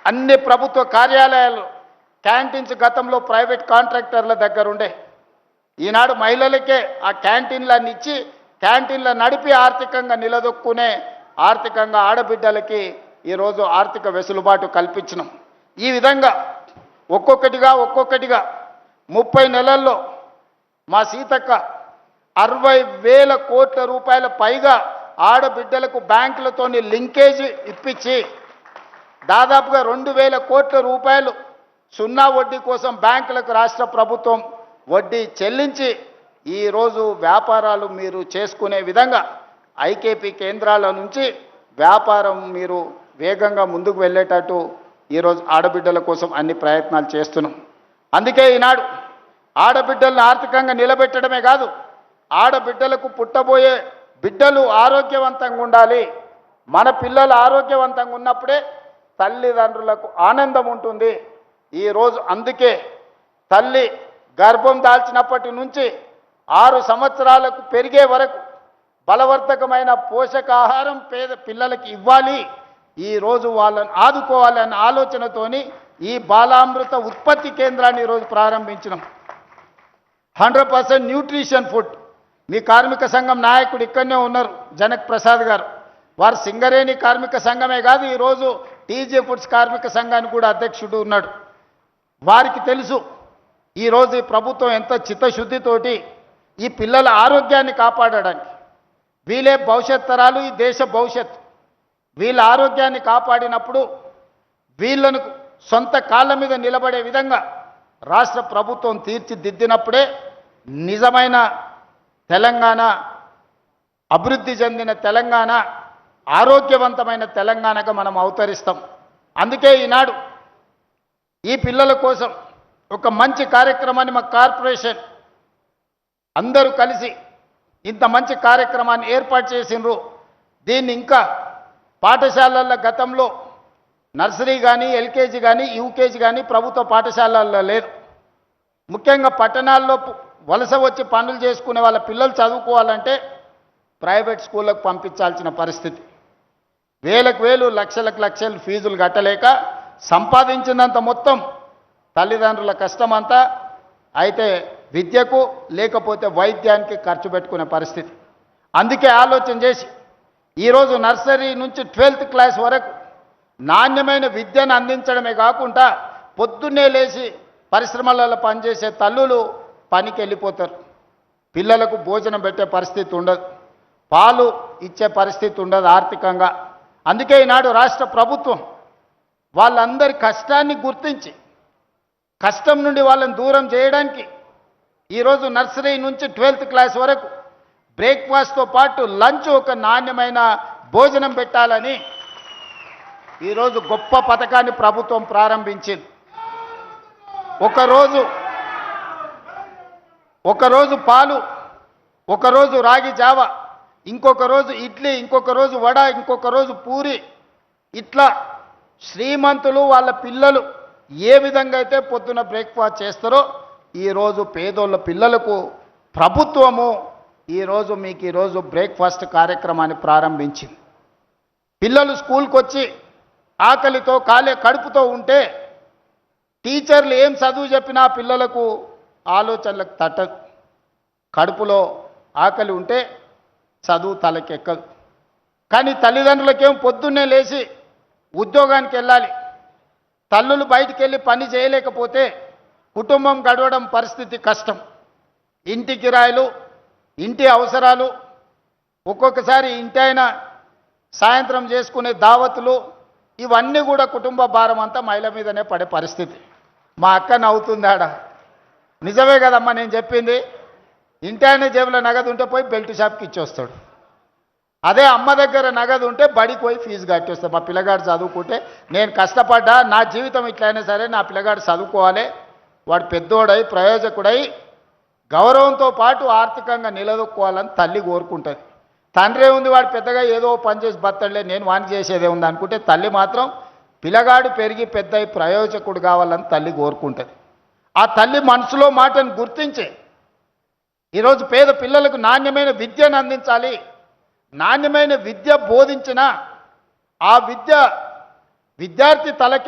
అన్ని ప్రభుత్వ కార్యాలయాలు క్యాంటీన్స్ గతంలో ప్రైవేట్ కాంట్రాక్టర్ల దగ్గర ఉండే. ఈనాడు మహిళలకే ఆ క్యాంటీన్లన్నీ ఇచ్చి క్యాంటీన్ల నడిపి ఆర్థికంగా నిలదొక్కునే ఆర్థికంగా ఆడబిడ్డలకి ఈరోజు ఆర్థిక వెసులుబాటు కల్పించినాం. ఈ విధంగా ఒక్కొక్కటిగా 30 నెలల్లో మా సీతక్క 60,000 కోట్ల రూపాయల పైగా ఆడబిడ్డలకు బ్యాంకులతోని లింకేజ్ ఇప్పించి దాదాపుగా 2,000 కోట్ల రూపాయలు సున్నా వడ్డీ కోసం బ్యాంకులకు రాష్ట్ర ప్రభుత్వం వడ్డీ చెల్లించి ఈరోజు వ్యాపారాలు మీరు చేసుకునే విధంగా ఐకేపీ కేంద్రాల నుంచి వ్యాపారం మీరు వేగంగా ముందుకు వెళ్ళేటట్టు ఈరోజు ఆడబిడ్డల కోసం అన్ని ప్రయత్నాలు చేస్తున్నాం. అందుకే ఈనాడు ఆడబిడ్డలను ఆర్థికంగా నిలబెట్టడమే కాదు, ఆడబిడ్డలకు పుట్టబోయే బిడ్డలు ఆరోగ్యవంతంగా ఉండాలి. మన పిల్లలు ఆరోగ్యవంతంగా ఉన్నప్పుడే తల్లిదండ్రులకు ఆనందం ఉంటుంది. ఈరోజు అందుకే తల్లి గర్భం దాల్చినప్పటి నుంచి 6 సంవత్సరాలకు పెరిగే వరకు బలవర్ధకమైన పోషకాహారం పేద పిల్లలకి ఇవ్వాలి. ఈరోజు వాళ్ళని ఆదుకోవాలన్న ఆలోచనతోని ఈ బాలామృత ఉత్పత్తి కేంద్రాన్ని ఈరోజు ప్రారంభించినాం. 100% న్యూట్రిషన్ ఫుడ్. మీ కార్మిక సంఘం నాయకుడు ఇక్కడనే ఉన్నారు, జనక్ ప్రసాద్ గారు. వారు సింగరేణి కార్మిక సంఘమే కాదు, ఈరోజు టీజే ఫుడ్స్ కార్మిక సంఘానికి కూడా అధ్యక్షుడు ఉన్నాడు. వారికి తెలుసు ఈరోజు ఈ ప్రభుత్వం ఎంత చిత్తశుద్ధితోటి ఈ పిల్లల ఆరోగ్యాన్ని కాపాడడానికి, వీళ్ళే భవిష్యత్ తరాలు, ఈ దేశ భవిష్యత్తు. వీళ్ళ ఆరోగ్యాన్ని కాపాడినప్పుడు వీళ్ళను సొంత కాళ్ళ మీద నిలబడే విధంగా రాష్ట్ర ప్రభుత్వం తీర్చిదిద్దినప్పుడే నిజమైన తెలంగాణ, అభివృద్ధి చెందిన తెలంగాణ, ఆరోగ్యవంతమైన తెలంగాణగా మనం అవతరిస్తాం. అందుకే ఈనాడు ఈ పిల్లల కోసం ఒక మంచి కార్యక్రమాన్ని మా కార్పొరేషన్ అందరూ కలిసి ఇంత మంచి కార్యక్రమాన్ని ఏర్పాటు చేసిండ్రు. దీన్ని ఇంకా పాఠశాలల గతంలో నర్సరీ కానీ ఎల్కేజీ కానీ యూకేజీ కానీ ప్రభుత్వ పాఠశాలల్లో లేదు. ముఖ్యంగా పట్టణాల్లో వలస వచ్చి పనులు చేసుకునే వాళ్ళ పిల్లలు చదువుకోవాలంటే ప్రైవేట్ స్కూళ్ళకు పంపించాల్సిన పరిస్థితి. వేలకు వేలు లక్షలకు లక్షలు ఫీజులు కట్టలేక సంపాదించినంత మొత్తం తల్లిదండ్రుల కష్టమంతా అయితే విద్యకు లేకపోతే వైద్యానికి ఖర్చు పెట్టుకునే పరిస్థితి. అందుకే ఆలోచన చేసి ఈరోజు నర్సరీ నుంచి 12th క్లాస్ వరకు నాణ్యమైన విద్యను అందించడమే కాకుండా పొద్దున్నే లేచి పరిశ్రమలలో పనిచేసే తల్లులు పనికి వెళ్ళిపోతారు. పిల్లలకు భోజనం పెట్టే పరిస్థితి ఉండదు, పాలు ఇచ్చే పరిస్థితి ఉండదు ఆర్థికంగా. అందుకే ఈనాడు రాష్ట్ర ప్రభుత్వం వాళ్ళందరి కష్టాన్ని గుర్తించి కష్టం నుండి వాళ్ళని దూరం చేయడానికి ఈరోజు నర్సరీ నుంచి 12th క్లాస్ వరకు బ్రేక్ఫాస్ట్తో పాటు లంచ్ ఒక నాణ్యమైన భోజనం పెట్టాలని ఈరోజు గొప్ప పథకాన్ని ప్రభుత్వం ప్రారంభించింది. ఒకరోజు పాలు, ఒకరోజు రాగి జావ, ఇంకొక రోజు ఇడ్లీ, ఇంకొక రోజు వడ, ఇంకొక రోజు పూరి. ఇట్లా శ్రీమంతులు వాళ్ళ పిల్లలు ఏ విధంగా అయితే పొద్దున బ్రేక్ఫాస్ట్ చేస్తారో ఈరోజు పేదోళ్ళ పిల్లలకు ప్రభుత్వము ఈరోజు బ్రేక్ఫాస్ట్ కార్యక్రమాన్ని ప్రారంభించింది. పిల్లలు స్కూల్కి వచ్చి ఆకలితో కడుపుతో ఉంటే టీచర్లు ఏం చదువు చెప్పినా పిల్లలకు ఆలోచనలకు తట్టదు. కడుపులో ఆకలి ఉంటే చదువు తలకెక్కదు. కానీ తల్లిదండ్రులకేం పొద్దున్నే లేచి ఉద్యోగానికి వెళ్ళాలి. తల్లులు బయటికి వెళ్ళి పని చేయలేకపోతే కుటుంబం గడవడం పరిస్థితి కష్టం. ఇంటి కిరాయిలు, ఇంటి అవసరాలు, ఒక్కొక్కసారి ఇంటి అయినా సాయంత్రం చేసుకునే దావతులు, ఇవన్నీ కూడా కుటుంబ భారం అంతా మహిళ మీదనే పడే పరిస్థితి. మా అక్క నవ్వుతుందాడ, నిజమే కదమ్మా నేను చెప్పింది. ఇంటి ఆయన జేబులో నగదు ఉంటే పోయి బెల్ట్ షాప్కి ఇచ్చొస్తాడు. అదే అమ్మ దగ్గర నగదు ఉంటే బడికి పోయి ఫీజు కట్టేస్తాడు. మా పిల్లగాడు చదువుకుంటే నేను కష్టపడ్డా, నా జీవితం ఇట్లయినా సరే నా పిల్లగాడు చదువుకోవాలి, వాడు పెద్దోడై ప్రయోజకుడై గౌరవంతో పాటు ఆర్థికంగా నిలదొక్కోవాలని తల్లి కోరుకుంటుంది. తండ్రి ఉంది, వాడు పెద్దగా ఏదో పని చేసి బతడలే, నేను వాణి చేసేదే ఉంది అనుకుంటే తల్లి మాత్రం పిల్లగాడు పెరిగి పెద్దయి ప్రయోజకుడు కావాలని తల్లి కోరుకుంటుంది. ఆ తల్లి మనసులో మాటను గుర్తించి ఈరోజు పేద పిల్లలకు నాణ్యమైన విద్యను అందించాలి. నాణ్యమైన విద్య బోధించిన ఆ విద్యార్థి తలకి